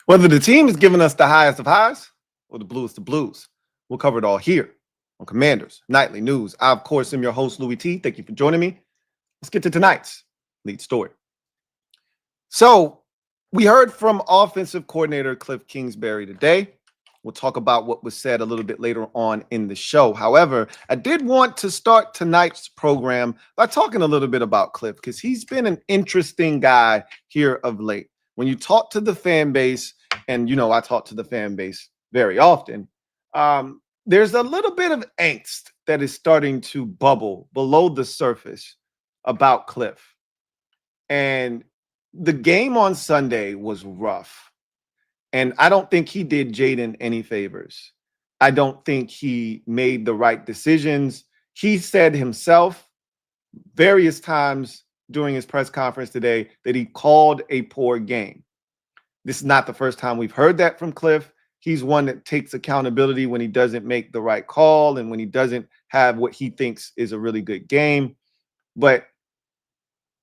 Whether the team is giving us the highest of highs or the bluest of blues, we'll cover it all here on Commanders Nightly News. I, of course, am your host, Louie T. Thank you for joining me. Let's get to tonight's lead story. So, we heard from offensive coordinator Kliff Kingsbury today. We'll talk about what was said a little bit later on in the show. However, I did want to start tonight's program by talking a little bit about Kliff because he's been an interesting guy here of late. When you talk to the fan base, and you know I talk to the fan base very often, there's a little bit of angst that is starting to bubble below the surface about Kliff. And the game on Sunday was rough. And I don't think he did Jaden any favors. I don't think he made the right decisions. He said himself various times during his press conference today that he called a poor game. This is not the first time we've heard that from Kliff. He's one that takes accountability when he doesn't make the right call and when he doesn't have what he thinks is a really good game. But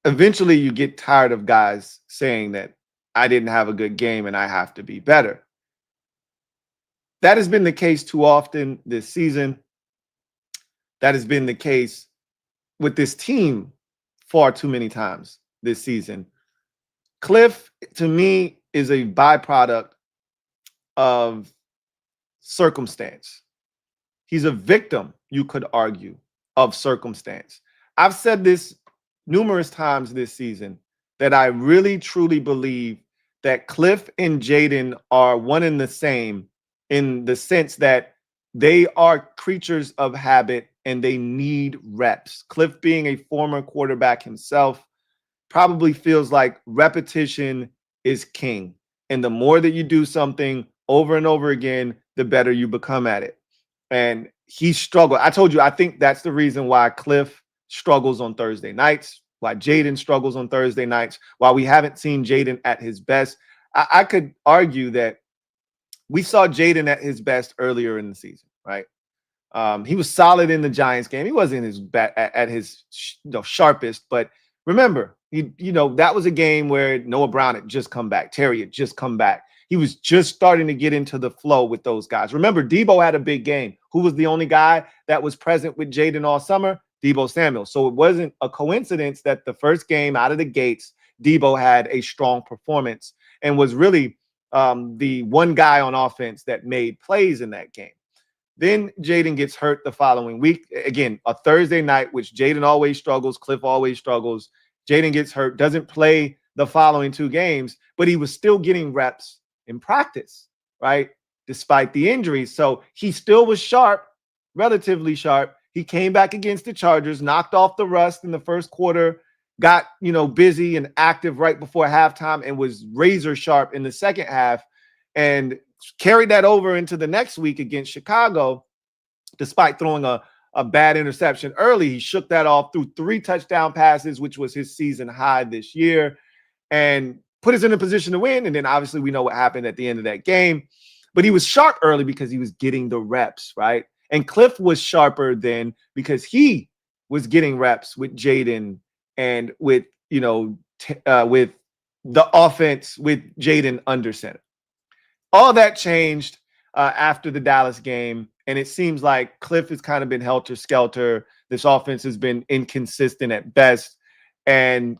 eventually you get tired of guys saying that I didn't have a good game and I have to be better. That has been the case too often this season. That has been the case with this team far too many times this season. Kliff, to me, is a byproduct of circumstance. He's a victim, you could argue, of circumstance. I've said this numerous times this season that I really truly believe that Kliff and Jaden are one and the same in the sense that they are creatures of habit and they need reps. Kliff, being a former quarterback himself, probably feels like repetition is king. And the more that you do something over and over again, the better you become at it. And he struggled. I told you, I think that's the reason why Kliff struggles on Thursday nights, why Jaden struggles on Thursday nights, why we haven't seen Jaden at his best. I could argue that we saw Jaden at his best earlier in the season, right? He was solid in the Giants game. He wasn't at his sharpest, but remember, that was a game where Noah Brown had just come back. Terry had just come back. He was just starting to get into the flow with those guys. Remember, Debo had a big game. Who was the only guy that was present with Jaden all summer? Debo Samuel. So it wasn't a coincidence that the first game out of the gates, Debo had a strong performance and was really the one guy on offense that made plays in that game. Then Jaden gets hurt the following week. Again, a Thursday night, which Jaden always struggles. Kliff always struggles. Jaden gets hurt, doesn't play the following two games, but he was still getting reps in practice, right? Despite the injuries. So he still was sharp, relatively sharp. He came back against the Chargers, knocked off the rust in the first quarter, got, busy and active right before halftime and was razor sharp in the second half and carried that over into the next week against Chicago. Despite throwing a bad interception early, he shook that off through 3 touchdown passes, which was his season high this year, and put us in a position to win. And then obviously we know what happened at the end of that game. But he was sharp early because he was getting the reps, right? And Kliff was sharper then because he was getting reps with Jaden and with, with the offense with Jaden under center. All that changed after the Dallas game. And it seems like Kliff has kind of been helter-skelter. This offense has been inconsistent at best. And,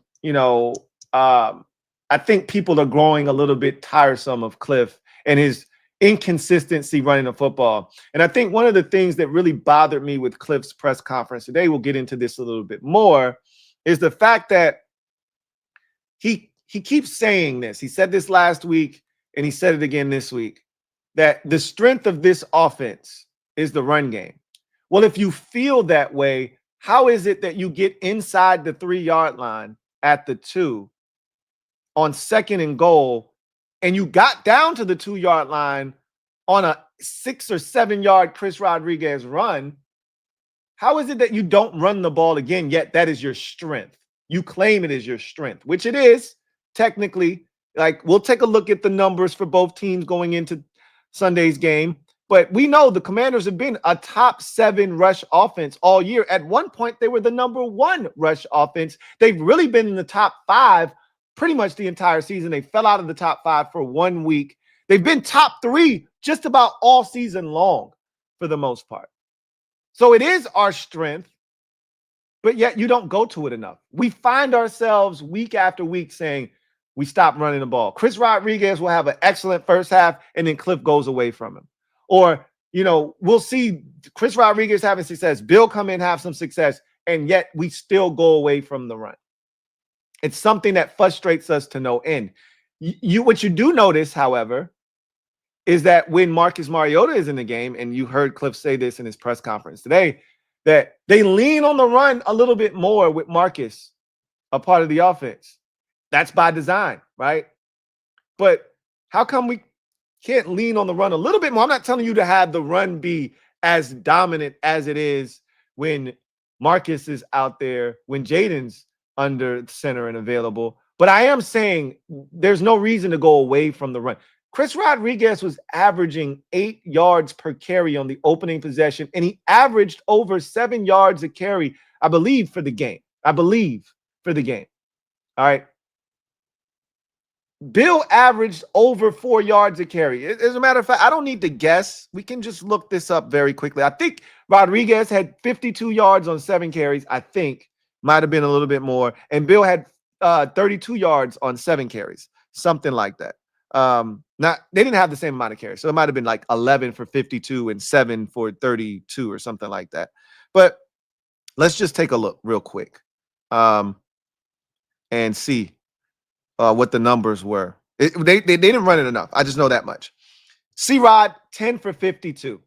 I think people are growing a little bit tiresome of Kliff and his inconsistency running the football. And I think one of the things that really bothered me with Kliff's press conference today, we'll get into this a little bit more, is the fact that he keeps saying this. He said this last week, and he said it again this week, that the strength of this offense is the run game. Well, if you feel that way, how is it that you get inside the 3-yard line at the 2 on 2nd and goal, and you got down to the 2-yard line on a 6 or 7-yard Chris Rodriguez run? How is it that you don't run the ball again, yet that is your strength? You claim it is your strength, which it is technically. Like, we'll take a look at the numbers for both teams going into Sunday's game. But we know the Commanders have been a top 7 rush offense all year. At one point, they were the number 1 rush offense. They've really been in the top 5 pretty much the entire season. They fell out of the top 5 for 1 week. They've been top 3 just about all season long for the most part. So it is our strength, but yet you don't go to it enough. We find ourselves week after week saying we stop running the ball. Chris Rodriguez will have an excellent first half, and then Kliff goes away from him. Or, we'll see Chris Rodriguez having success, Bill come in, have some success, and yet we still go away from the run. It's something that frustrates us to no end. What you do notice, however, is that when Marcus Mariota is in the game, and you heard Kliff say this in his press conference today, that they lean on the run a little bit more with Marcus, a part of the offense. That's by design, right? But how come we can't lean on the run a little bit more? I'm not telling you to have the run be as dominant as it is when Marcus is out there, when Jaden's under center and available. But I am saying there's no reason to go away from the run. Chris Rodriguez was averaging 8 yards per carry on the opening possession, and he averaged over 7 yards a carry, I believe, for the game. All right. Bill averaged over 4 yards a carry. As a matter of fact, I don't need to guess. We can just look this up very quickly. I think Rodriguez had 52 yards on 7 carries. I think might have been a little bit more. And Bill had 32 yards on 7 carries, something like that. They didn't have the same amount of carries, so it might have been like 11 for 52 and 7 for 32 or something like that. But let's just take a look real quick and see what the numbers were. They didn't run it enough. I just know that much. C-Rod, 10 for 52.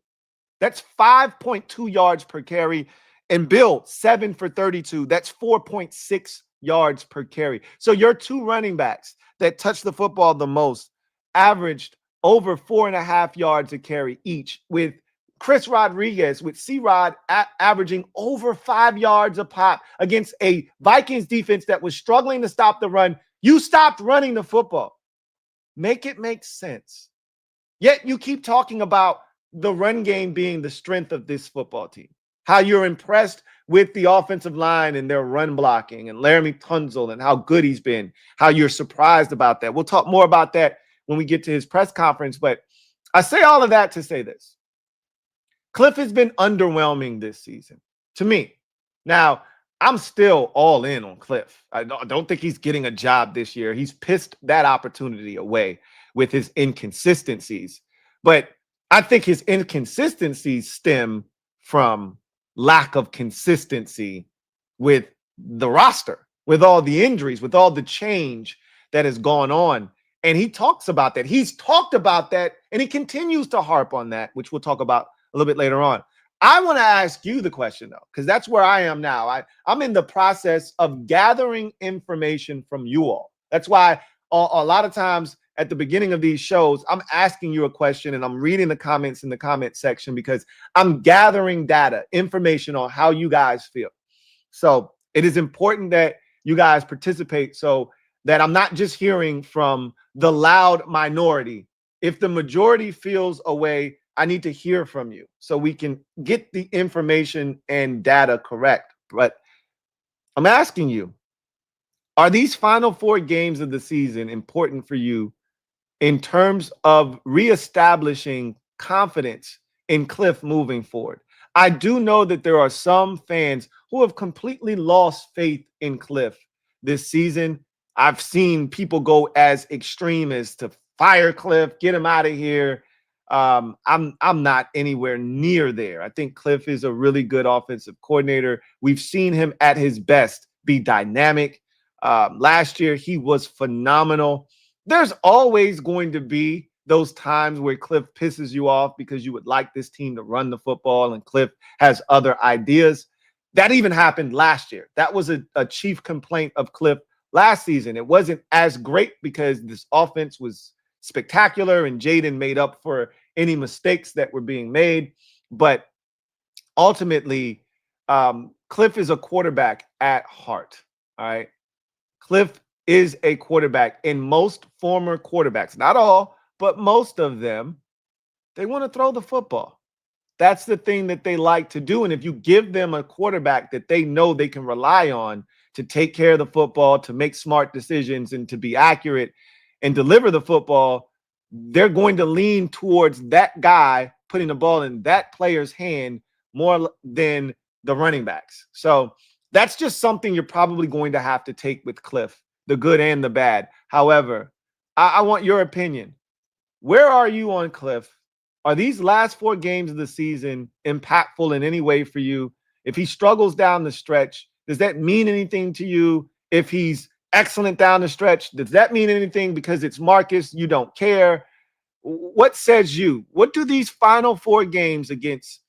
That's 5.2 yards per carry. And Bill, 7 for 32. That's 4.6 yards per carry. So your 2 running backs that touched the football the most averaged over 4.5 yards a carry each, with Chris Rodriguez, with C-Rod averaging over 5 yards a pop against a Vikings defense that was struggling to stop the run. You stopped running the football. Make it make sense. Yet you keep talking about the run game being the strength of this football team, how you're impressed with the offensive line and their run blocking and Laramie Tunzel and how good he's been, how you're surprised about that. We'll talk more about that when we get to his press conference. But I say all of that to say this. Kliff has been underwhelming this season to me. Now, I'm still all in on Kliff. I don't think he's getting a job this year. He's pissed that opportunity away with his inconsistencies. But I think his inconsistencies stem from lack of consistency with the roster, with all the injuries, with all the change that has gone on. And he talks about that. He's talked about that, and he continues to harp on that, which we'll talk about a little bit later on. I want to ask you the question, though, because that's where I am now. I'm in the process of gathering information from you all. That's why a lot of times at the beginning of these shows, I'm asking you a question and I'm reading the comments in the comment section because I'm gathering data, information on how you guys feel. So it is important that you guys participate so that I'm not just hearing from the loud minority. If the majority feels a way, I need to hear from you so we can get the information and data correct. But I'm asking you, are these final 4 games of the season important for you in terms of reestablishing confidence in Kliff moving forward? I do know that there are some fans who have completely lost faith in Kliff this season. I've seen people go as extreme as to fire Kliff, get him out of here. I'm not anywhere near there. I think Kliff is a really good offensive coordinator. We've seen him at his best be dynamic. Last year, he was phenomenal. There's always going to be those times where Kliff pisses you off because you would like this team to run the football and Kliff has other ideas. That even happened last year. That was a chief complaint of Kliff last season. It wasn't as great because this offense was spectacular and Jaden made up for any mistakes that were being made. But ultimately, Kliff is a quarterback at heart. All right. Kliff is a quarterback, and most former quarterbacks, not all, but most of them, they want to throw the football. That's the thing that they like to do. And if you give them a quarterback that they know they can rely on to take care of the football, to make smart decisions and to be accurate and deliver the football, they're going to lean towards that guy putting the ball in that player's hand more than the running backs. So that's just something you're probably going to have to take with Kliff, the good and the bad. However, I want your opinion. Where are you on Kliff? Are these last 4 games of the season impactful in any way for you? If he struggles down the stretch, does that mean anything to you? If he's excellent down the stretch, does that mean anything because it's Marcus? You don't care. What says you? What do these final 4 games against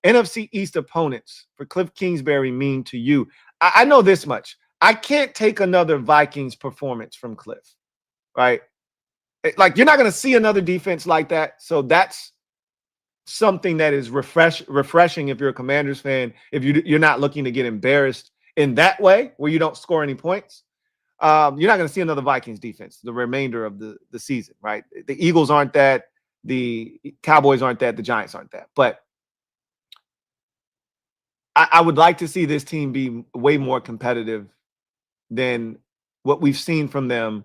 NFC East opponents for Kliff Kingsbury mean to you? I know this much. I can't take another Vikings performance from Kliff, right? Like, you're not going to see another defense like that. So that's something that is refreshing if you're a Commanders fan, if you're not looking to get embarrassed in that way where you don't score any points. You're not going to see another Vikings defense the remainder of the season, right? The Eagles aren't that. The Cowboys aren't that. The Giants aren't that. But I would like to see this team be way more competitive than what we've seen from them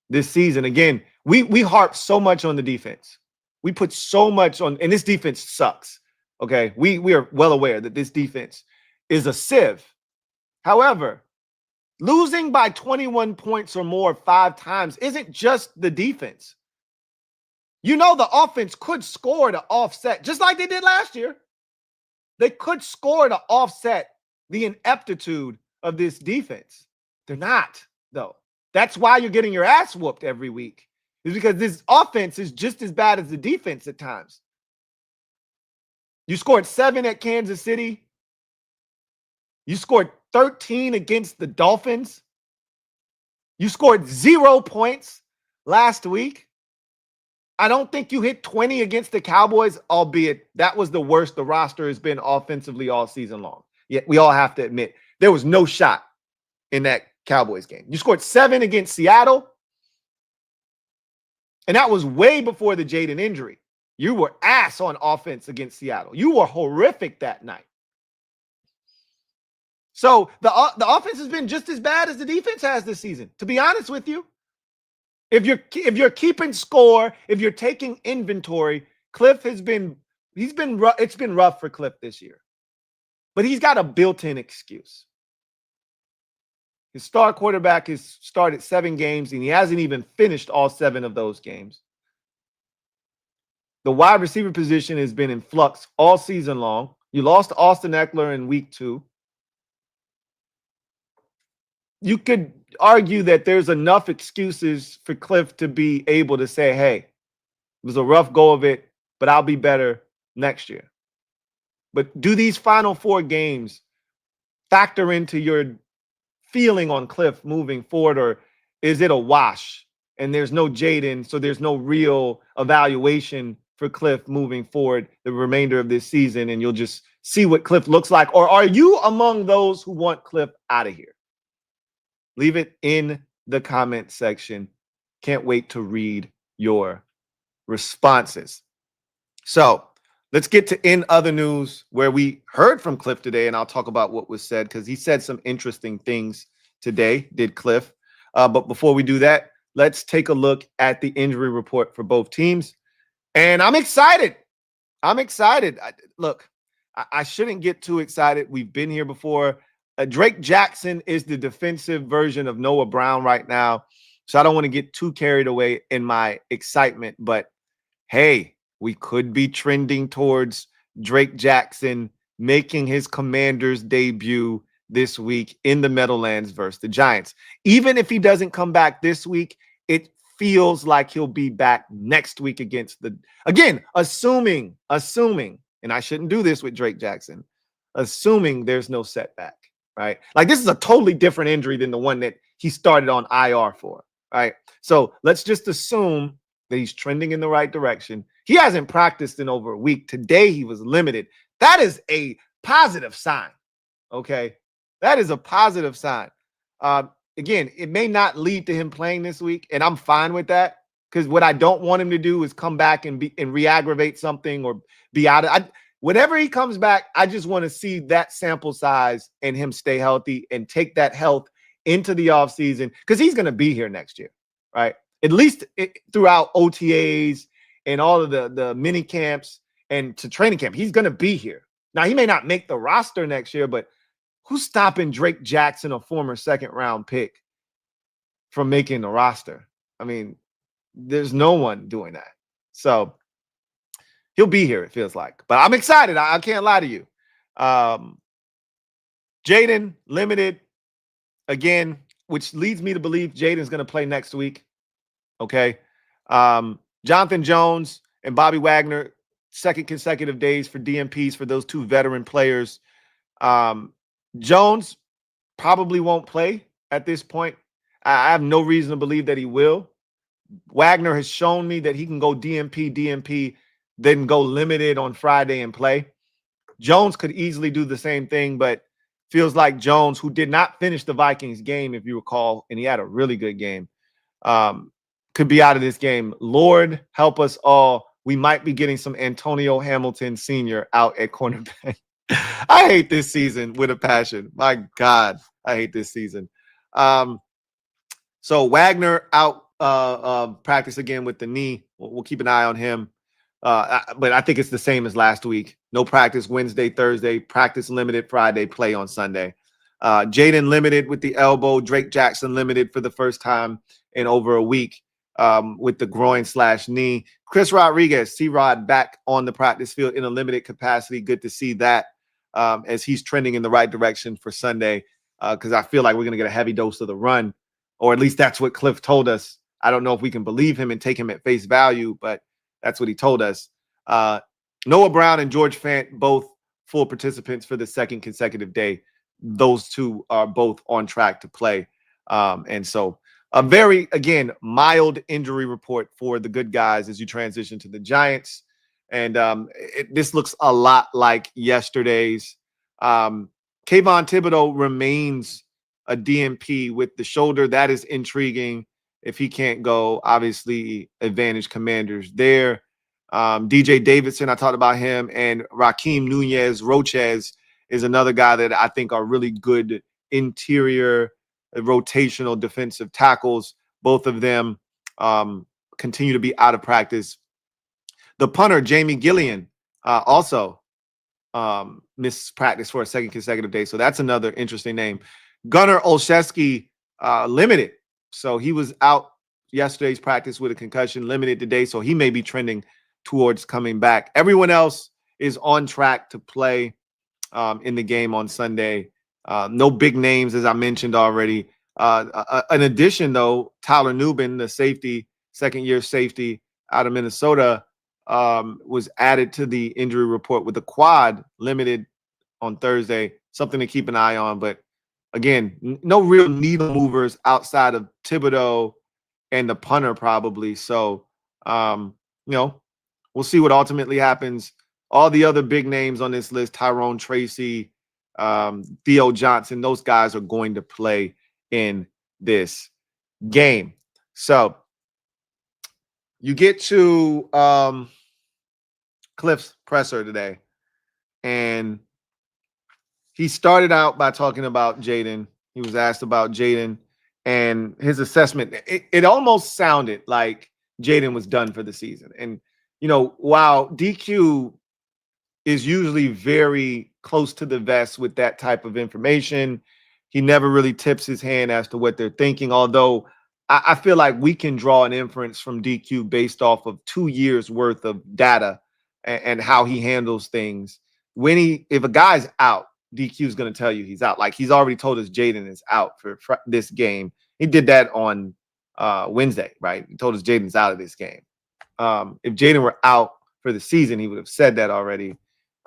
this season. Again, we harp so much on the defense. We put so much on, and this defense sucks. Okay, we are well aware that this defense is a sieve. However, losing by 21 points or more 5 times isn't just the defense. You know, the offense could score to offset, just like they did last year. They could score to offset the ineptitude of this defense. They're not, though. That's why you're getting your ass whooped every week, is because this offense is just as bad as the defense at times. You scored 7 at Kansas City. You scored 13 against the Dolphins. You scored 0 points last week. I don't think you hit 20 against the Cowboys, albeit that was the worst the roster has been offensively all season long. Yet we all have to admit there was no shot in that Cowboys game. You scored 7 against Seattle, and that was way before the Jaden injury. You were ass on offense against Seattle. You were horrific that night. So the offense has been just as bad as the defense has this season, to be honest with you. If you're keeping score, if you're taking inventory, Kliff it's been rough for Kliff this year. But he's got a built-in excuse. His star quarterback has started 7 games, and he hasn't even finished all 7 of those games. The wide receiver position has been in flux all season long. You lost to Austin Eckler in week 2. You could argue that there's enough excuses for Kliff to be able to say, hey, it was a rough go of it, but I'll be better next year. But do these final 4 games factor into your feeling on Kliff moving forward, or is it a wash and there's no Jaden, so there's no real evaluation for Kliff moving forward the remainder of this season, and you'll just see what Kliff looks like? Or are you among those who want Kliff out of here? Leave it in the comment section. Can't wait to read your responses. So let's get to in other news, where we heard from Kliff today, and I'll talk about what was said because he said some interesting things today, did Kliff. But before we do that, let's take a look at the injury report for both teams. And I'm excited. I'm excited. Look, I shouldn't get too excited. We've been here before. Drake Jackson is the defensive version of Noah Brown right now. So I don't want to get too carried away in my excitement. But, hey, we could be trending towards Drake Jackson making his Commanders debut this week in the Meadowlands versus the Giants. Even if he doesn't come back this week, it feels like he'll be back next week against the, again, assuming, and I shouldn't do this with Drake Jackson, assuming there's no setback, right? Like, this is a totally different injury than the one that he started on IR for, right? So let's just assume that he's trending in the right direction. He hasn't practiced in over a week. Today, he was limited. That is a positive sign, okay? That is a positive sign. Again, it may not lead to him playing this week, and I'm fine with that, because what I don't want him to do is come back and re-aggravate something or be out of. Whenever he comes back, I just want to see that sample size and him stay healthy and take that health into the offseason, because he's going to be here next year, right? at least throughout OTAs and all of the mini camps and to training camp. He's going to be here. Now, he may not make the roster next year, but who's stopping Drake Jackson, a former second-round pick, from making the roster? I mean, there's no one doing that. So he'll be here, it feels like. But I'm excited. I can't lie to you. Jaden limited again, which leads me to believe Jaden's going to play next week. Okay. Jonathan Jones and Bobby Wagner, second consecutive days for DMPs for those two veteran players. Jones probably won't play at this point. I have no reason to believe that he will. Wagner has shown me that he can go DMP, then go limited on Friday and play. Jones could easily do the same thing, but feels like Jones, who did not finish the Vikings game, if you recall, and he had a really good game, could be out of this game. Lord help us all. We might be getting some Antonio Hamilton Sr. out at cornerback. I hate this season with a passion. My God, I hate this season. So Wagner out practice again with the knee. We'll keep an eye on him. But I think it's the same as last week. No practice Wednesday, Thursday, practice limited Friday, play on Sunday. Jaden limited with the elbow. Drake Jackson limited for the first time in over a week with the groin/knee. Chris Rodriguez, C-Rod, back on the practice field in a limited capacity. Good to see that as he's trending in the right direction for Sunday because I feel like we're going to get a heavy dose of the run, or at least that's what Kliff told us. I don't know if we can believe him and take him at face value, but that's what he told us. Noah Brown and George Fant, both full participants for the second consecutive day. Those two are both on track to play. And so a very, again, mild injury report for the good guys as you transition to the Giants. And this looks a lot like yesterday's. Kayvon Thibodeau remains a DMP with the shoulder. That is intriguing. If he can't go, obviously, advantage Commanders there. DJ Davidson, I talked about him, and Raheem Nunez Roches is another guy that I think are really good interior rotational defensive tackles. Both of them continue to be out of practice. The punter, Jamie Gillian, also missed practice for a second consecutive day. So that's another interesting name. Gunnar Olszewski, limited. So he was out yesterday's practice with a concussion, limited today. So he may be trending towards coming back. Everyone else is on track to play in the game on Sunday. No big names, as I mentioned already. In addition, though, Tyler Nubin, the safety, second-year safety out of Minnesota, was added to the injury report with a quad, limited on Thursday. Something to keep an eye on. But, again, no real needle movers outside of Thibodeau and the punter probably. So, we'll see what ultimately happens. All the other big names on this list, Tyrone Tracy, Theo Johnson, those guys are going to play in this game. So you get to Kliff's presser today, and he started out by talking about Jaden. He was asked about Jaden and his assessment. It almost sounded like Jaden was done for the season. And, while DQ is usually very close to the vest with that type of information, he never really tips his hand as to what they're thinking, although I feel like we can draw an inference from DQ based off of 2 years worth of data and how he handles things. If a guy's out, DQ is going to tell you he's out. Like, he's already told us Jaden is out for this game. He did that on Wednesday, right? He told us Jaden's out of this game. If Jaden were out for the season, he would have said that already.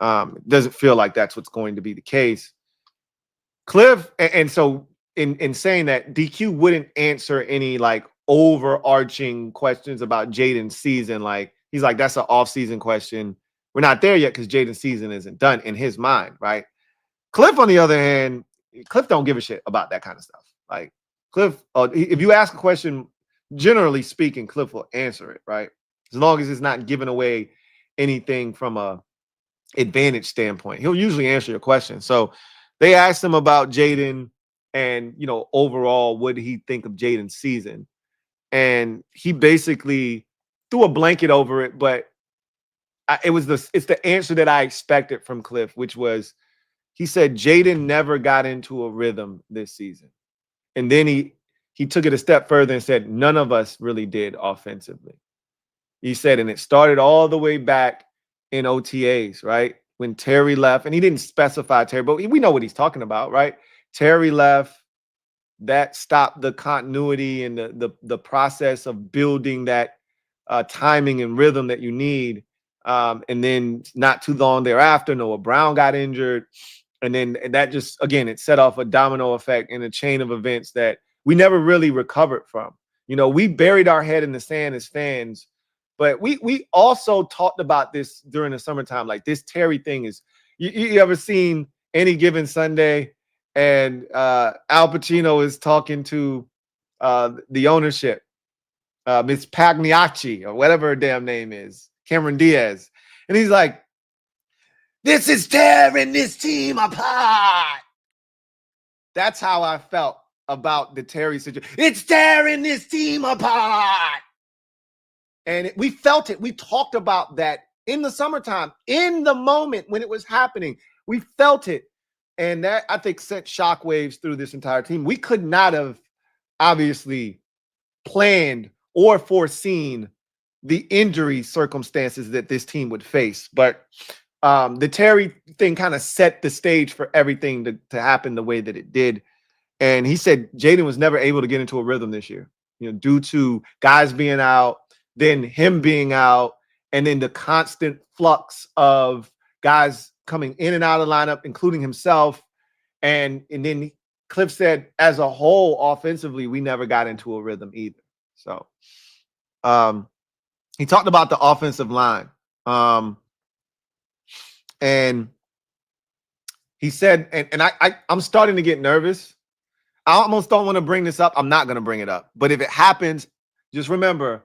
It doesn't feel like that's what's going to be the case. Kliff, and so in saying that, DQ wouldn't answer any like overarching questions about Jaden's season. Like, he's like, that's an off-season question. We're not there yet because Jaden's season isn't done in his mind, right? Kliff, on the other hand, Kliff don't give a shit about that kind of stuff. Like, Kliff, if you ask a question, generally speaking, Kliff will answer it, right? As long as it's not giving away anything from a advantage standpoint, he'll usually answer your question. So they asked him about Jaden and, overall, what did he think of Jaden's season? and he basically threw a blanket over it, but it's the answer that I expected from Kliff, which was he said Jaden never got into a rhythm this season. And then he took it a step further and said none of us really did offensively. He said, and it started all the way back in OTAs, right? When Terry left, and he didn't specify Terry, but we know what he's talking about, right? Terry left, that stopped the continuity and the process of building that timing and rhythm that you need. And then not too long thereafter, Noah Brown got injured. And then that just, again, it set off a domino effect in a chain of events that we never really recovered from. You know, we buried our head in the sand as fans, but we also talked about this during the summertime. Like, this Terry thing is, you ever seen Any Given Sunday and Al Pacino is talking to the ownership, Miss Pagliacci or whatever her damn name is, Cameron Diaz. And he's like, this is tearing this team apart. That's how I felt about the Terry situation. It's tearing this team apart. And we felt it. We talked about that in the summertime, in the moment when it was happening. We felt it. And that, I think, sent shockwaves through this entire team. We could not have obviously planned or foreseen the injury circumstances that this team would face. But the Terry thing kind of set the stage for everything to happen the way that it did. And he said Jaden was never able to get into a rhythm this year, you know, due to guys being out, then him being out, and then the constant flux of guys coming in and out of the lineup, including himself. And then Kliff said, as a whole, offensively, we never got into a rhythm either. So he talked about the offensive line. And he said, and I'm starting to get nervous. I almost don't want to bring this up. I'm not going to bring it up. But if it happens, just remember,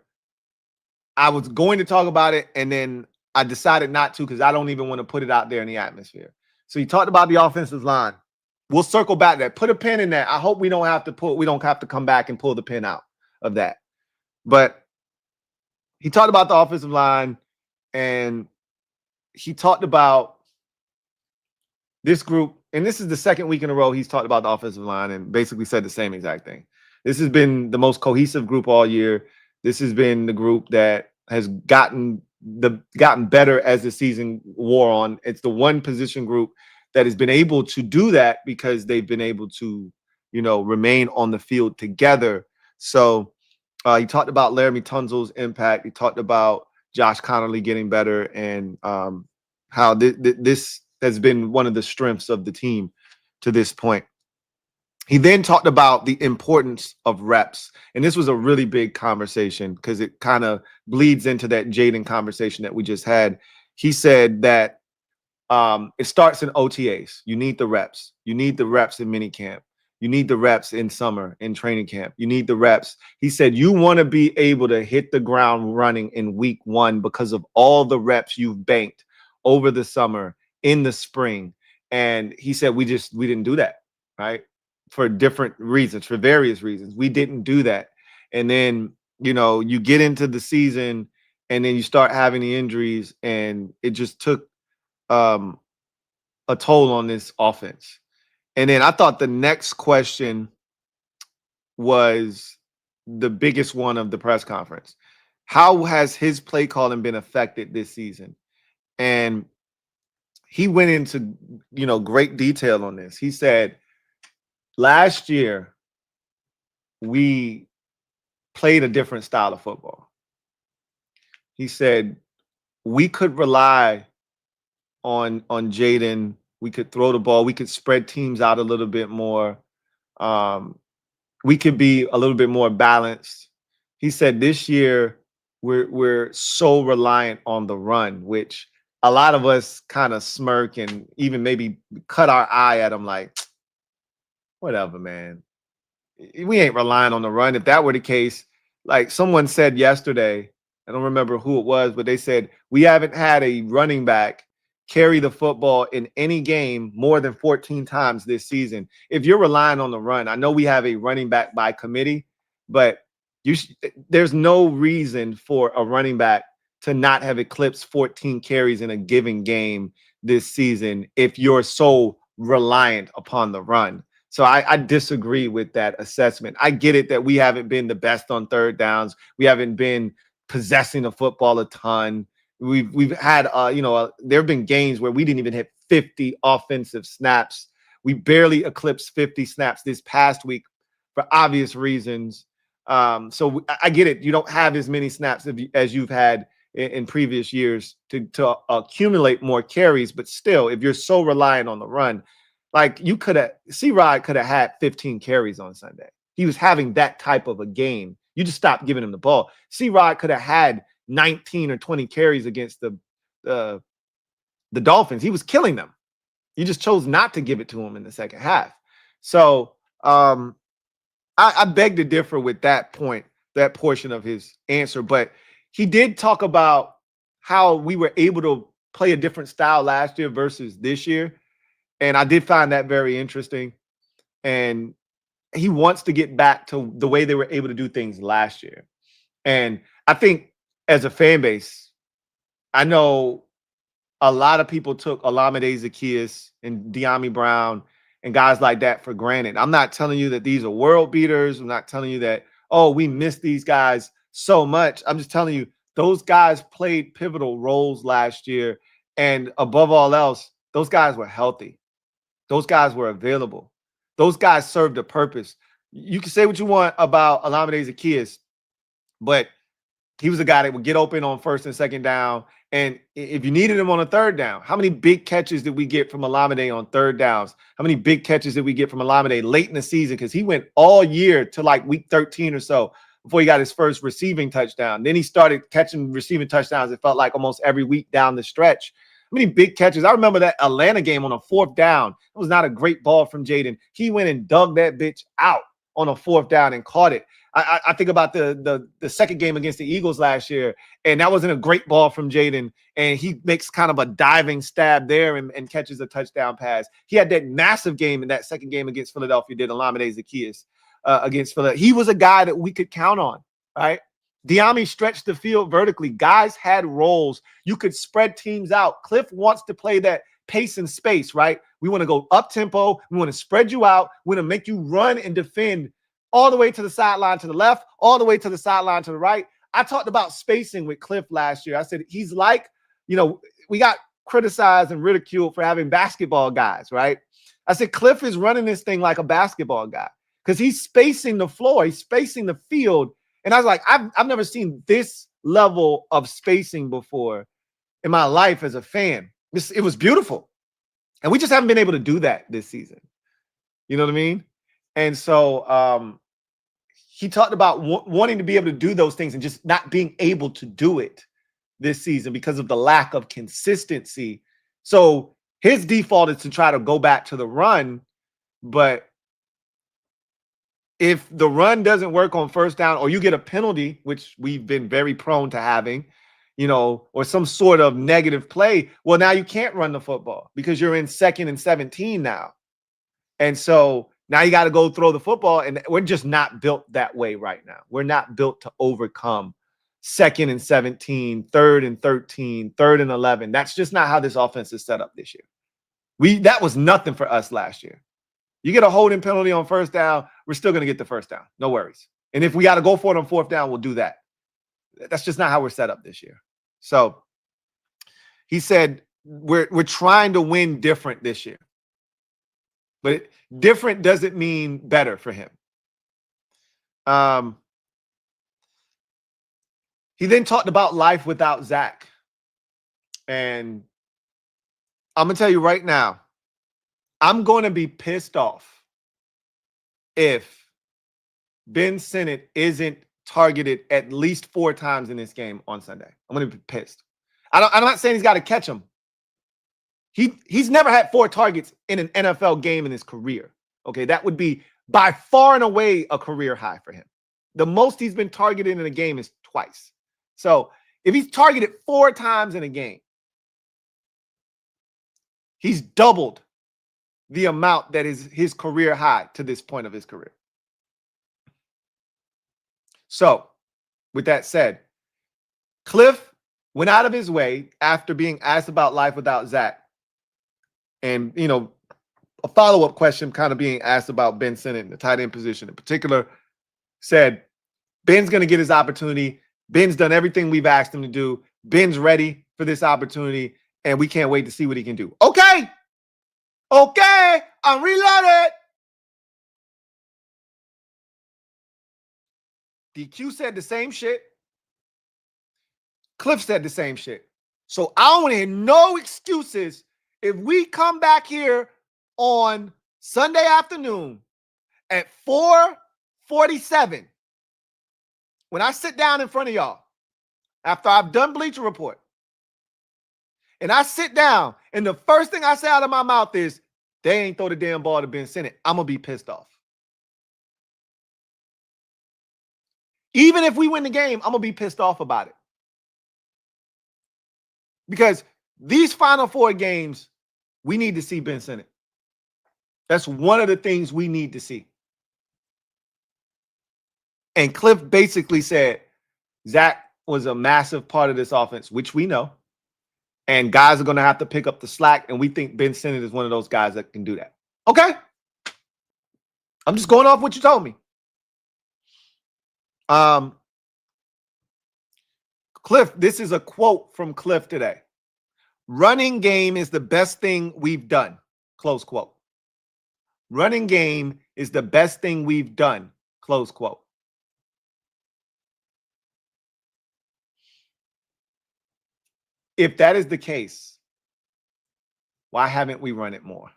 I was going to talk about it, and then I decided not to because I don't even want to put it out there in the atmosphere. So he talked about the offensive line. We'll circle back to that. Put a pin in that. I hope we don't have to come back and pull the pin out of that. But he talked about the offensive line, and he talked about this group, and this is the second week in a row he's talked about the offensive line and basically said the same exact thing. This has been the most cohesive group all year. This has been the group that has gotten better as the season wore on. It's the one position group that has been able to do that because they've been able to, you know, remain on the field together. So he talked about Laramie Tunsil's impact. He talked about Josh Connerly getting better, and how this has been one of the strengths of the team to this point. He then talked about the importance of reps. And this was a really big conversation because it kind of bleeds into that Jaden conversation that we just had. He said that it starts in OTAs. You need the reps. You need the reps in minicamp. You need the reps in summer, in training camp. You need the reps. He said you want to be able to hit the ground running in week one because of all the reps you've banked over the summer, in the spring. And he said we didn't do that, right? For different reasons, for various reasons. We didn't do that. And then, you know, you get into the season and then you start having the injuries, and it just took a toll on this offense. And then I thought the next question was the biggest one of the press conference. How has his play calling been affected this season? And he went into, you know, great detail on this. He said, last year, we played a different style of football. He said, we could rely on Jaden. We could throw the ball. We could spread teams out a little bit more. We could be a little bit more balanced. He said this year, we're so reliant on the run, which a lot of us kind of smirk and even maybe cut our eye at him like, whatever, man. We ain't relying on the run. If that were the case, like someone said yesterday, I don't remember who it was, but they said, we haven't had a running back carry the football in any game more than 14 times this season. If you're relying on the run, I know we have a running back by committee, but There's no reason for a running back to not have eclipsed 14 carries in a given game this season if you're so reliant upon the run. So I disagree with that assessment. I get it that we haven't been the best on third downs. We haven't been possessing the football a ton. We've had there have been games where we didn't even hit 50 offensive snaps. We barely eclipsed 50 snaps this past week for obvious reasons. So I get it. You don't have as many snaps as you've had in previous years to accumulate more carries, but still, if you're so reliant on the run, like C-Rod could have had 15 carries on Sunday. He was having that type of a game. You just stopped giving him the ball. C-Rod could have had 19 or 20 carries against the Dolphins. He was killing them. You just chose not to give it to him in the second half. So I beg to differ with that point, that portion of his answer. But he did talk about how we were able to play a different style last year versus this year. And I did find that very interesting. And he wants to get back to the way they were able to do things last year. And I think as a fan base, I know a lot of people took Olamide Zaccheaus and De'Ami Brown and guys like that for granted. I'm not telling you that these are world beaters. I'm not telling you that, oh, we miss these guys so much. I'm just telling you those guys played pivotal roles last year. And above all else, those guys were healthy. Those guys were available. Those guys served a purpose. You can say what you want about Olamide Zaccheaus, but he was a guy that would get open on first and second down. And if you needed him on a third down, how many big catches did we get from Olamide on third downs? How many big catches did we get from Olamide late in the season? Because he went all year to like week 13 or so before he got his first receiving touchdown. Then he started catching receiving touchdowns, it felt like, almost every week down the stretch. How many big catches? I remember that Atlanta game on a fourth down. It was not a great ball from Jaden. He went and dug that bitch out on a fourth down and caught it. I think about the second game against the Eagles last year, and that wasn't a great ball from Jaden, and he makes kind of a diving stab there and catches a touchdown pass. He had that massive game in that second game against Philadelphia, did Olamide Zaccheaus against Philadelphia. He was a guy that we could count on, right? De'Ami stretched the field vertically. Guys had roles. You could spread teams out. Kliff wants to play that pace and space, right? We want to go up tempo. We want to spread you out. We want to make you run and defend all the way to the sideline to the left, all the way to the sideline to the right. I talked about spacing with Kliff last year. I said he's like, we got criticized and ridiculed for having basketball guys, right? I said Kliff is running this thing like a basketball guy because he's spacing the floor. He's spacing the field. And I was like, I've never seen this level of spacing before in my life as a fan. It was beautiful. And we just haven't been able to do that this season. You know what I mean? And so he talked about wanting to be able to do those things and just not being able to do it this season because of the lack of consistency. So his default is to try to go back to the run. But if the run doesn't work on first down, or you get a penalty, which we've been very prone to having, or some sort of negative play, well, now you can't run the football because you're in 2nd and 17 now. And so now you got to go throw the football, and we're just not built that way right now. We're not built to overcome 2nd and 17, 3rd and 13, 3rd and 11. That's just not how this offense is set up this year. That was nothing for us last year. You get a holding penalty on first down, we're still going to get the first down. No worries. And if we got to go for it on fourth down, we'll do that. That's just not how we're set up this year. So he said we're trying to win different this year. But different doesn't mean better for him. He then talked about life without Zach. And I'm going to tell you right now, I'm going to be pissed off if Ben Sinnott isn't targeted at least 4 times in this game on Sunday. I'm going to be pissed. I'm not saying he's got to catch him. He's never had 4 targets in an NFL game in his career. Okay, that would be by far and away a career high for him. The most he's been targeted in a game is twice. So if he's targeted 4 times in a game, he's doubled the amount that is his career high to this point of his career. So, with that said, Kliff went out of his way after being asked about life without Zach. And, a follow-up question kind of being asked about Ben Sinnott, the tight end position in particular, said, Ben's going to get his opportunity. Ben's done everything we've asked him to do. Ben's ready for this opportunity, and we can't wait to see what he can do. Okay, I'm reloaded. DQ said the same shit. Kliff said the same shit. So I don't want to hear no excuses if we come back here on Sunday afternoon at 4:47, when I sit down in front of y'all, after I've done Bleacher Report, and I sit down, and the first thing I say out of my mouth is, they ain't throw the damn ball to Ben Sinnott, I'm going to be pissed off. Even if we win the game, I'm going to be pissed off about it. Because these Final Four games, we need to see Ben Sinnott. That's one of the things we need to see. And Kliff basically said Zach was a massive part of this offense, which we know. And guys are going to have to pick up the slack. And we think Ben Sinnott is one of those guys that can do that. Okay. I'm just going off what you told me. Kliff, this is a quote from Kliff today. Running game is the best thing we've done. Close quote. Running game is the best thing we've done. Close quote. If that is the case, why haven't we run it more?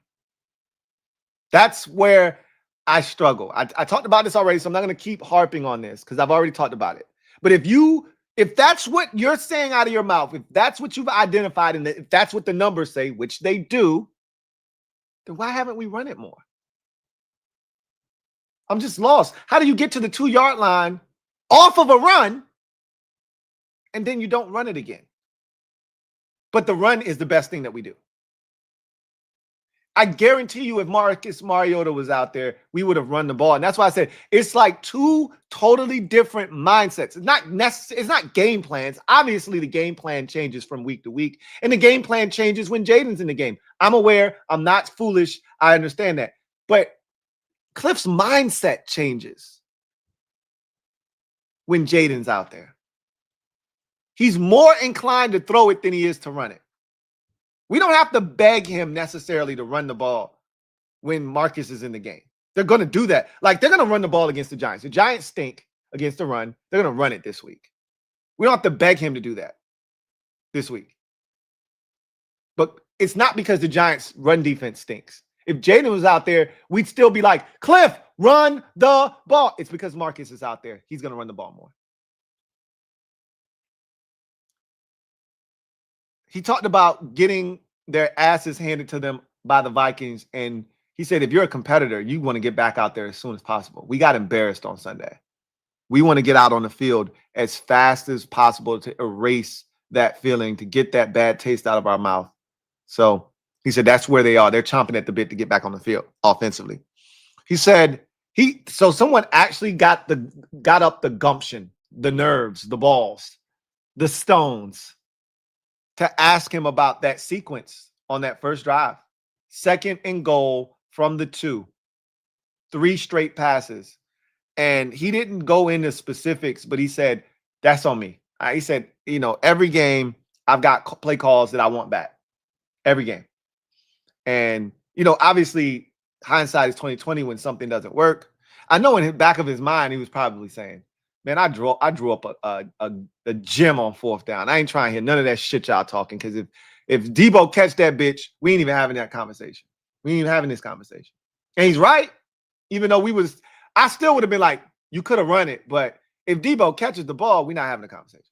That's where I struggle. I talked about this already, so I'm not going to keep harping on this because I've already talked about it. But if that's what you're saying out of your mouth, if that's what you've identified, and if that's what the numbers say, which they do, then why haven't we run it more? I'm just lost. How do you get to the 2-yard line off of a run and then you don't run it again? But the run is the best thing that we do. I guarantee you if Marcus Mariota was out there, we would have run the ball. And that's why I said it's like two totally different mindsets. It's not game plans. Obviously, the game plan changes from week to week. And the game plan changes when Jaden's in the game. I'm aware. I'm not foolish. I understand that. But Kliff's mindset changes when Jaden's out there. He's more inclined to throw it than he is to run it. We don't have to beg him necessarily to run the ball when Marcus is in the game. They're going to do that. Like, they're going to run the ball against the Giants. The Giants stink against the run. They're going to run it this week. We don't have to beg him to do that this week. But it's not because the Giants' run defense stinks. If Jaden was out there, we'd still be like, Kliff, run the ball. It's because Marcus is out there. He's going to run the ball more. He talked about getting their asses handed to them by the Vikings. And he said, if you're a competitor, you want to get back out there as soon as possible. We got embarrassed on Sunday. We want to get out on the field as fast as possible to erase that feeling, to get that bad taste out of our mouth. So he said that's where they are. They're chomping at the bit to get back on the field offensively. He said so someone actually got up the gumption, the nerves, the balls, the stones to ask him about that sequence on that first drive. 2nd and goal from the 2. 3 straight passes. And he didn't go into specifics, but he said, that's on me. He said, every game I've got play calls that I want back. Every game. And, obviously hindsight is 20/20 when something doesn't work. I know in the back of his mind, he was probably saying, man, I drew up a gem on 4th down. I ain't trying to hear none of that shit y'all talking, because if Debo catch that bitch, we ain't even having that conversation. We ain't even having this conversation. And he's right. Even though I still would have been like, you could have run it, but if Debo catches the ball, we're not having a conversation.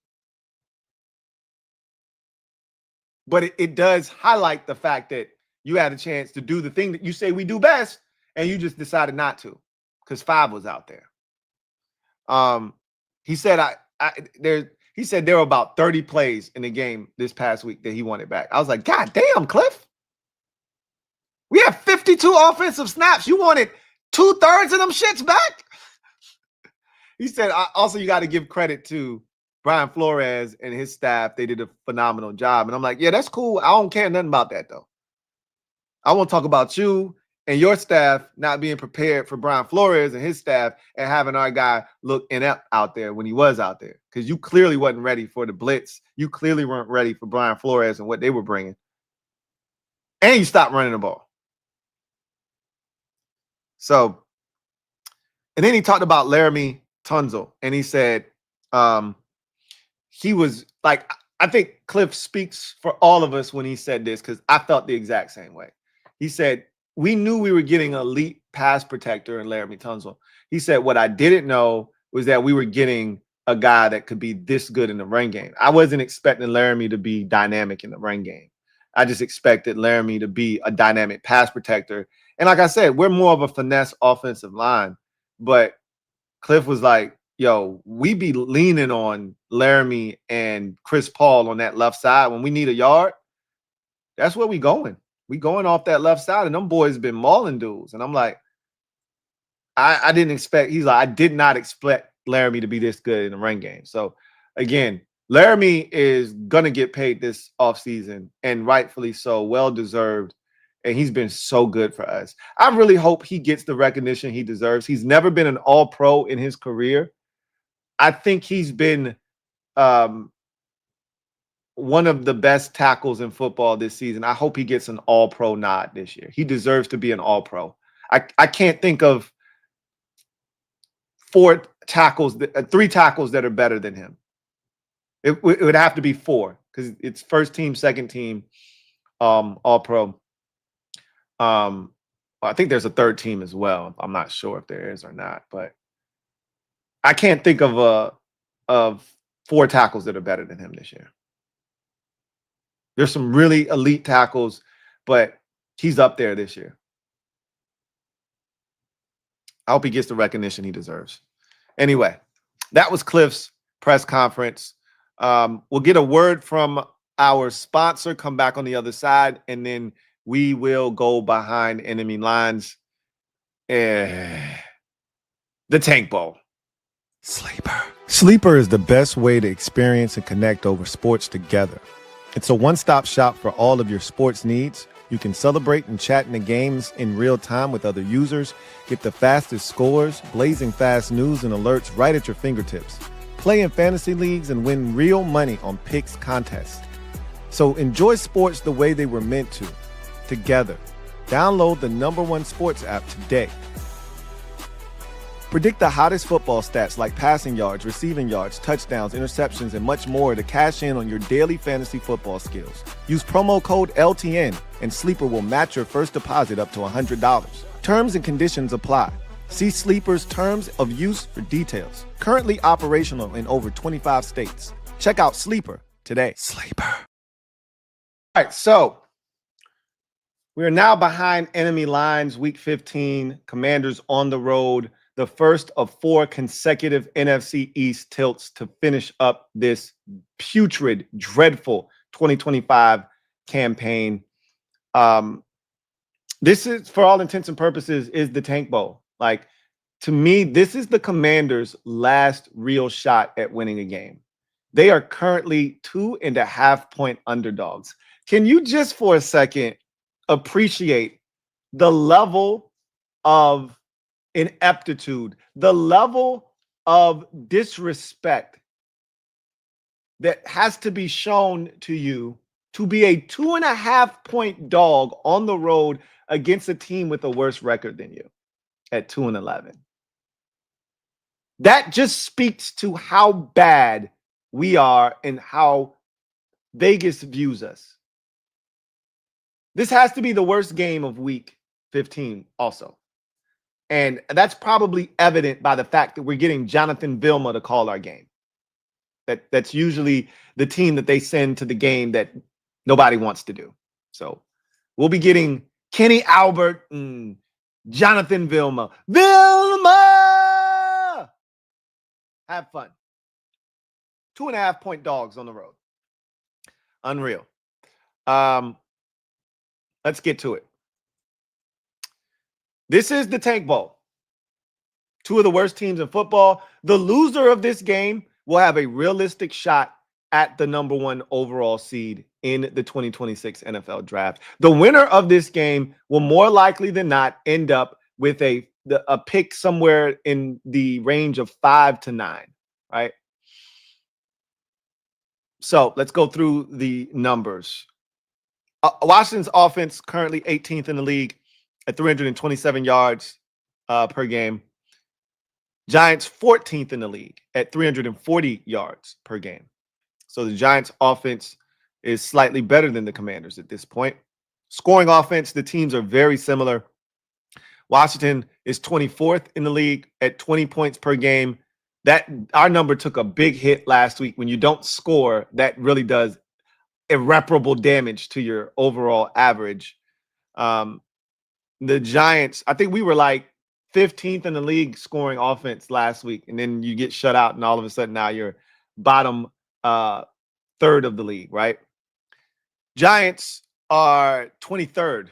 But it does highlight the fact that you had a chance to do the thing that you say we do best, and you just decided not to because 5 was out there. He said he said there were about 30 plays in the game this past week that he wanted back. I was like, God damn, Kliff. We have 52 offensive snaps. You wanted 2/3 of them shits back? He said, also, you got to give credit to Brian Flores and his staff. They did a phenomenal job. And I'm like, yeah, that's cool. I don't care nothing about that, though. I want to talk about you and your staff not being prepared for Brian Flores and his staff and having our guy look inept out there when he was out there. Because you clearly wasn't ready for the blitz. You clearly weren't ready for Brian Flores and what they were bringing. And you stopped running the ball. So, and then he talked about Laramie Tunzel, and he said he was like, I think Kliff speaks for all of us when he said this, because I felt the exact same way. He said, we knew we were getting an elite pass protector in Laramie Tunzel. He said, what I didn't know was that we were getting a guy that could be this good in the run game. I wasn't expecting Laramie to be dynamic in the run game. I just expected Laramie to be a dynamic pass protector. And like I said, we're more of a finesse offensive line. But Kliff was like, yo, we be leaning on Laramie and Chris Paul on that left side when we need a yard. That's where we going. We going off that left side, and them boys been mauling dudes. And I'm like, I didn't expect. He's like, I did not expect Laramie to be this good in the run game. So again, Laramie is gonna get paid this offseason, and rightfully so, well deserved. And he's been so good for us. I really hope he gets the recognition he deserves. He's never been an all-pro in his career. I think he's been one of the best tackles in football this season. I hope he gets an all-pro nod this year. He deserves to be an all-pro. I can't think of three tackles that are better than him. It would have to be four, because it's first team, second team, all-pro. I think there's a third team as well. I'm not sure if there is or not, but I can't think of four tackles that are better than him this year. There's some really elite tackles, but he's up there this year. I hope he gets the recognition he deserves. Anyway, that was Kliff's press conference. We'll get a word from our sponsor, come back on the other side, and then we will go behind enemy lines. The Tank Bowl. Sleeper is the best way to experience and connect over sports together. It's a one-stop shop for all of your sports needs. You can celebrate and chat in the games in real time with other users, get the fastest scores, blazing fast news and alerts right at your fingertips. Play in fantasy leagues and win real money on picks contests. So enjoy sports the way they were meant to, together. Download the #1 sports app today. Predict the hottest football stats like passing yards, receiving yards, touchdowns, interceptions, and much more to cash in on your daily fantasy football skills. Use promo code LTN, and Sleeper will match your first deposit up to $100. Terms and conditions apply. See Sleeper's terms of use for details. Currently operational in over 25 states. Check out Sleeper today. Sleeper. All right, so we are now behind enemy lines, week 15. Commanders on the road. The first of 4 consecutive NFC East tilts to finish up this putrid, dreadful 2025 campaign. This is, for all intents and purposes, is the Tank Bowl. Like, to me, this is the Commanders' last real shot at winning a game. They are currently 2.5-point underdogs. Can you just for a second appreciate the level of ineptitude, the level of disrespect that has to be shown to you to be a 2.5-point dog on the road against a team with a worse record than you at 2-11? That just speaks to how bad we are and how Vegas views us. This has to be the worst game of week 15 also. And that's probably evident by the fact that we're getting Jonathan Vilma to call our game. That's usually the team that they send to the game that nobody wants to do. So we'll be getting Kenny Albert and Jonathan Vilma. Vilma! Have fun. 2.5-point dogs on the road. Unreal. Let's get to it. This is the Tank Bowl. Two of the worst teams in football. The loser of this game will have a realistic shot at the #1 overall seed in the 2026 NFL draft. The winner of this game will more likely than not end up with a pick somewhere in the range of 5 to 9, right? So let's go through the numbers. Washington's offense currently 18th in the league at 327 yards per game. Giants 14th in the league at 340 yards per game. So the Giants offense is slightly better than the Commanders at this point. Scoring offense, the teams are very similar. Washington is 24th in the league at 20 points per game. That our number took a big hit last week. When you don't score, that really does irreparable damage to your overall average. The Giants, I think we were like 15th in the league scoring offense last week, and then you get shut out, and all of a sudden now you're bottom third of the league, right? Giants are 23rd.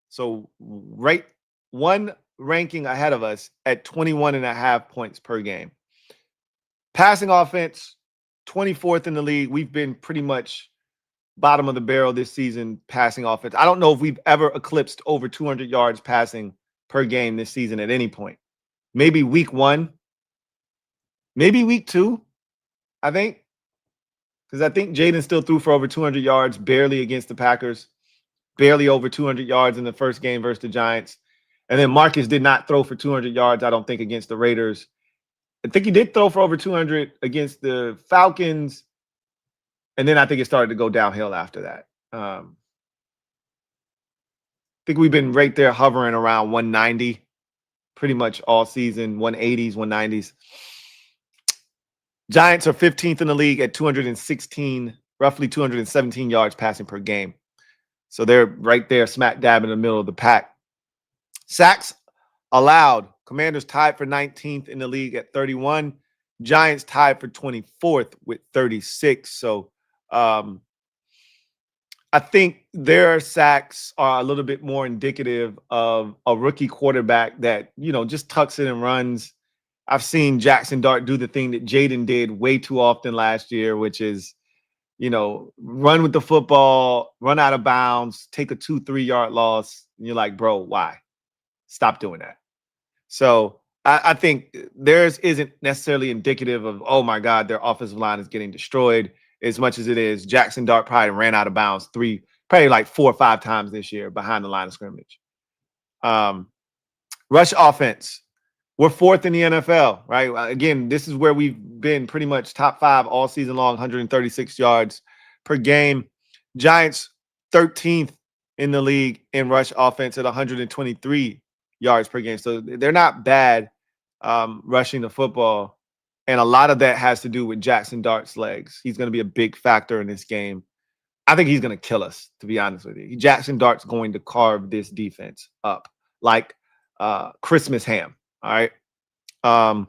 So right one ranking ahead of us at 21.5 points per game. Passing offense, 24th in the league. We've been pretty much bottom of the barrel this season passing offense. I don't know if we've ever eclipsed over 200 yards passing per game this season at any point. Maybe week 1, maybe week 2, I think. Because I think Jaden still threw for over 200 yards, barely against the Packers, barely over 200 yards in the first game versus the Giants. And then Marcus did not throw for 200 yards, I don't think, against the Raiders. I think he did throw for over 200 against the Falcons. And then I think it started to go downhill after that. I think we've been right there hovering around 190 pretty much all season, 180s, 190s. Giants are 15th in the league at 216, roughly 217 yards passing per game. So they're right there smack dab in the middle of the pack. Sacks allowed. Commanders tied for 19th in the league at 31. Giants tied for 24th with 36. So I think their sacks are a little bit more indicative of a rookie quarterback that, just tucks it and runs. I've seen Jackson Dart do the thing that Jaden did way too often last year, which is, run with the football, run out of bounds, take a 2-3 yard loss. And you're like, bro, why? Stop doing that. So I think theirs isn't necessarily indicative of, oh my God, their offensive line is getting destroyed, as much as it is Jackson Dart probably ran out of bounds probably like 4 or 5 times this year behind the line of scrimmage. Rush offense. We're 4th in the NFL, right? Again, this is where we've been pretty much top 5 all season long, 136 yards per game. Giants 13th in the league in rush offense at 123 yards per game. So they're not bad rushing the football. And a lot of that has to do with Jackson Dart's legs. He's going to be a big factor in this game. I think he's going to kill us, to be honest with you. Jackson Dart's going to carve this defense up like Christmas ham. All right.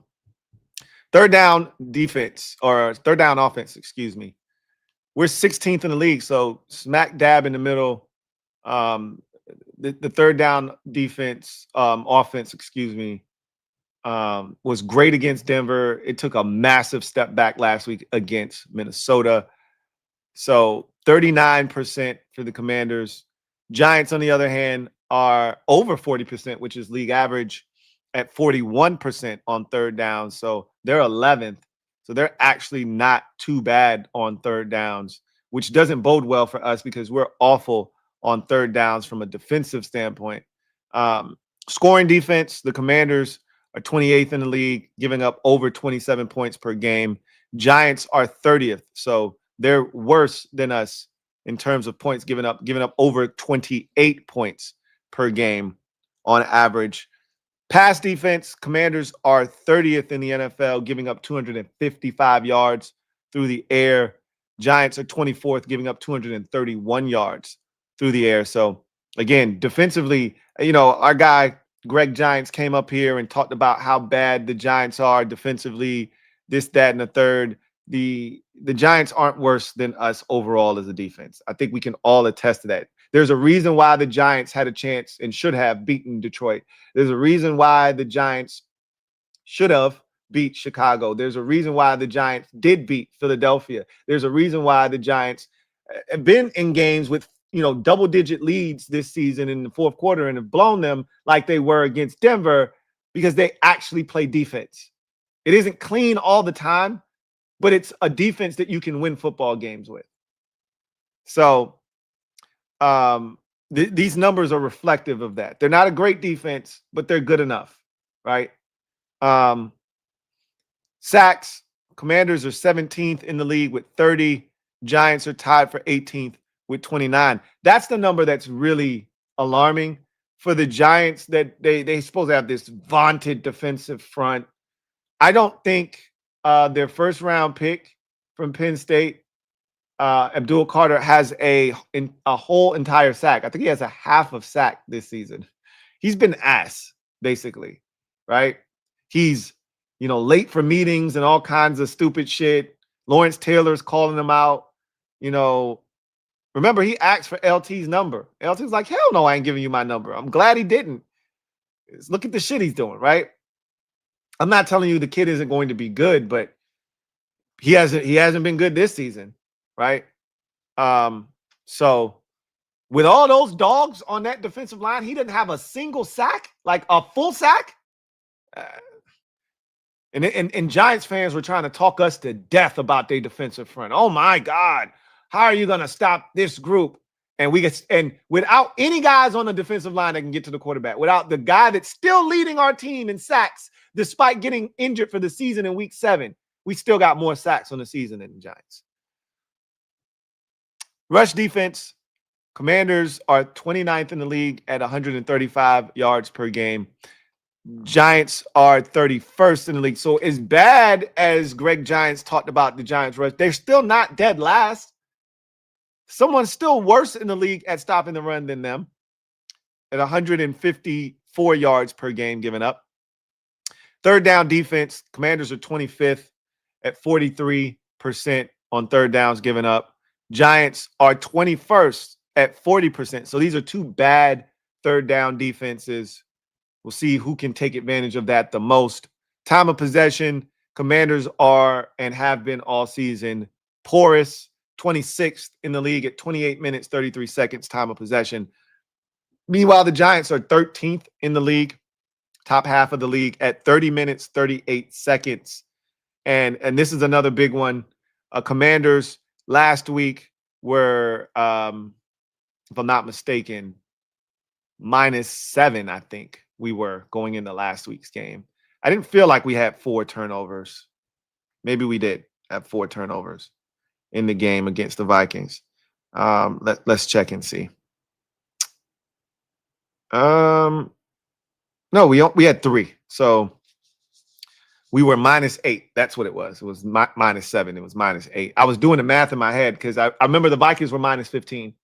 Third down defense, or third down offense, excuse me. We're 16th in the league, so smack dab in the middle. The third down defense, offense, excuse me, was great against Denver. It took a massive step back last week against Minnesota. So 39% for the Commanders. Giants, on the other hand, are over 40%, which is league average, at 41% on third down. So they're 11th. So they're actually not too bad on third downs, which doesn't bode well for us because we're awful on third downs from a defensive standpoint. Scoring defense, the Commanders are 28th in the league, giving up over 27 points per game. Giants are 30th. So they're worse than us in terms of points giving up over 28 points per game on average. Pass defense, Commanders are 30th in the NFL, giving up 255 yards through the air. Giants are 24th, giving up 231 yards through the air. So again, defensively, our guy Greg Giants came up here and talked about how bad the Giants are defensively, this, that, and the third. The Giants aren't worse than us overall as a defense. I think we can all attest to that. There's a reason why the Giants had a chance and should have beaten Detroit. There's a reason why the Giants should have beat Chicago. There's a reason why the Giants did beat Philadelphia. There's a reason why the Giants have been in games with, double-digit leads this season in the fourth quarter and have blown them like they were against Denver because they actually play defense. It isn't clean all the time, but it's a defense that you can win football games with. So these numbers are reflective of that. They're not a great defense, but they're good enough, right? Sacks, Commanders are 17th in the league with 30. Giants are tied for 18th with 29. That's the number that's really alarming for the Giants, that they supposed to have this vaunted defensive front. I don't think their first round pick from Penn State, Abdul Carter, has a whole entire sack. I think he has a half of sack this season. He's been ass, basically, right? He's, late for meetings and all kinds of stupid shit. Lawrence Taylor's calling him out. Remember, he asked for LT's number. LT's like, hell no, I ain't giving you my number. I'm glad he didn't. Look at the shit he's doing, right? I'm not telling you the kid isn't going to be good, but he hasn't been good this season, right? So with all those dogs on that defensive line, he didn't have a single sack, like a full sack. And Giants fans were trying to talk us to death about their defensive front. Oh my God, how are you going to stop this group? And without any guys on the defensive line that can get to the quarterback, without the guy that's still leading our team in sacks, despite getting injured for the season in week 7, we still got more sacks on the season than the Giants. Rush defense, Commanders are 29th in the league at 135 yards per game. Giants are 31st in the league. So as bad as Greg Giants talked about the Giants rush, they're still not dead last. Someone's still worse in the league at stopping the run than them at 154 yards per game given up. Third down defense, Commanders are 25th at 43% on third downs given up. Giants are 21st at 40%. So these are two bad third down defenses. We'll see who can take advantage of that the most. Time of possession, Commanders are and have been all season porous, 26th in the league at 28 minutes, 33 seconds time of possession. Meanwhile, the Giants are 13th in the league, top half of the league at 30 minutes, 38 seconds. And this is another big one. Commanders last week were, if I'm not mistaken, -7, I think we were going into last week's game. I didn't feel like we had 4 turnovers. Maybe we did have 4 turnovers in the game against the Vikings. Let's check and see. No, we had 3. So we were -8. That's what it was. It was -7. It was -8. I was doing the math in my head because I remember the Vikings were -15.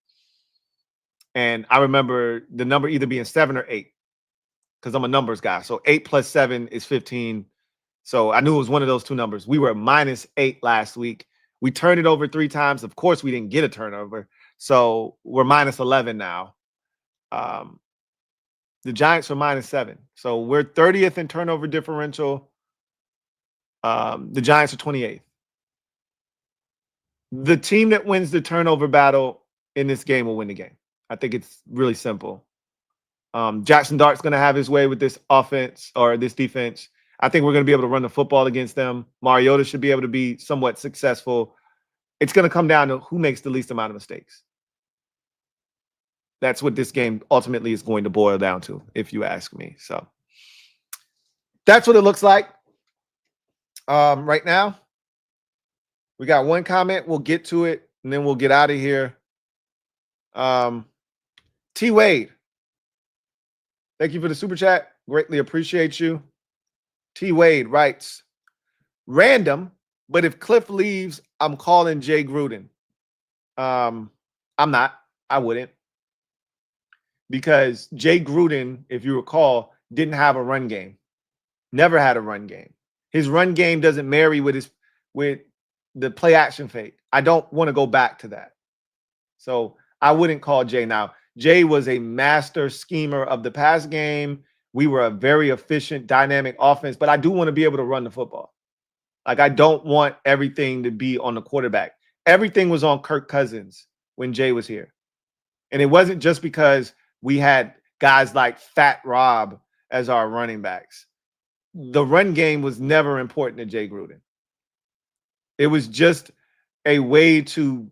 And I remember the number either being 7 or 8 because I'm a numbers guy. So 8 plus 7 is 15. So I knew it was one of those two numbers. We were -8 last week. We turned it over 3 times. Of course, we didn't get a turnover. So we're -11 now. The Giants are -7. So we're 30th in turnover differential. The Giants are 28th. The team that wins the turnover battle in this game will win the game. I think it's really simple. Jackson Dart's going to have his way with this offense or this defense. I think we're going to be able to run the football against them. Mariota should be able to be somewhat successful. It's going to come down to who makes the least amount of mistakes. That's what this game ultimately is going to boil down to, if you ask me. So that's what it looks like right now. We got one comment. We'll get to it, and then we'll get out of here. T. Wade, thank you for the super chat. Greatly appreciate you. T. Wade writes, random, but if Kliff leaves, I'm calling Jay Gruden. I'm not. I wouldn't. Because Jay Gruden, if you recall, didn't have a run game. Never had a run game. His run game doesn't marry with the play action fake. I don't want to go back to that. So I wouldn't call Jay now. Jay was a master schemer of the pass game, we were a very efficient, dynamic offense, but I do want to be able to run the football. Like, I don't want everything to be on the quarterback. Everything was on Kirk Cousins when Jay was here. And it wasn't just because we had guys like Fat Rob as our running backs. The run game was never important to Jay Gruden. It was just a way to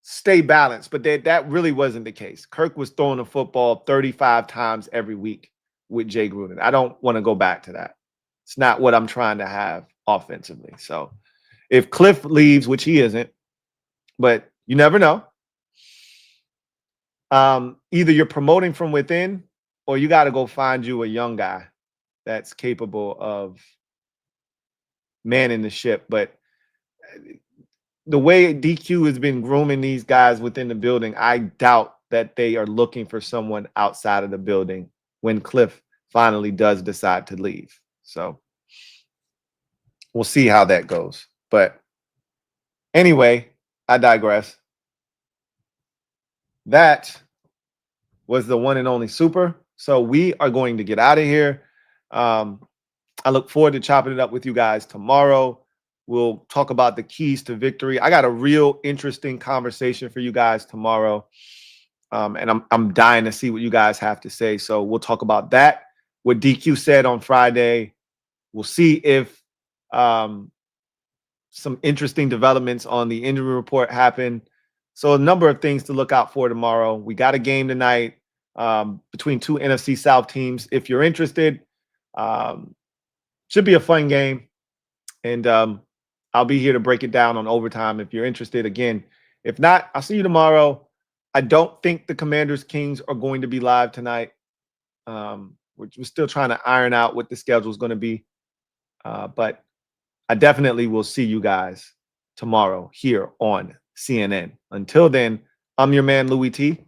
stay balanced, but that really wasn't the case. Kirk was throwing the football 35 times every week with Jay Gruden. I don't want to go back to that. It's not what I'm trying to have offensively. So if Kliff leaves, which he isn't, but you never know, either you're promoting from within or you got to go find you a young guy that's capable of manning the ship. But the way DQ has been grooming these guys within the building, I doubt that they are looking for someone outside of the building when Kliff finally does decide to leave. So we'll see how that goes. But anyway, I digress. That was the one and only Super. So we are going to get out of here. I look forward to chopping it up with you guys tomorrow. We'll talk about the keys to victory. I got a real interesting conversation for you guys tomorrow. And I'm dying to see what you guys have to say. So we'll talk about that. What DQ said on Friday. We'll see if some interesting developments on the injury report happen. So a number of things to look out for tomorrow. We got a game tonight between two NFC South teams. If you're interested, should be a fun game. And I'll be here to break it down on overtime if you're interested. Again, if not, I'll see you tomorrow. I don't think the Commanders Kings are going to be live tonight. We're still trying to iron out what the schedule is going to be. But I definitely will see you guys tomorrow here on CNN. Until then, I'm your man, Louie T,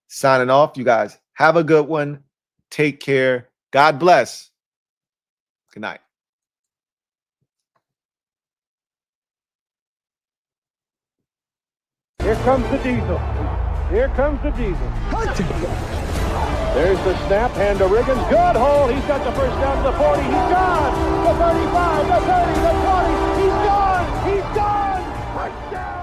signing off. You guys have a good one. Take care. God bless. Good night. Here comes the diesel. Here comes the diesel. There's the snap, hand to Riggins. Good hold. He's got the first down to the 40. He's gone. The 35, the 30, the 20. He's gone. He's gone. Touchdown.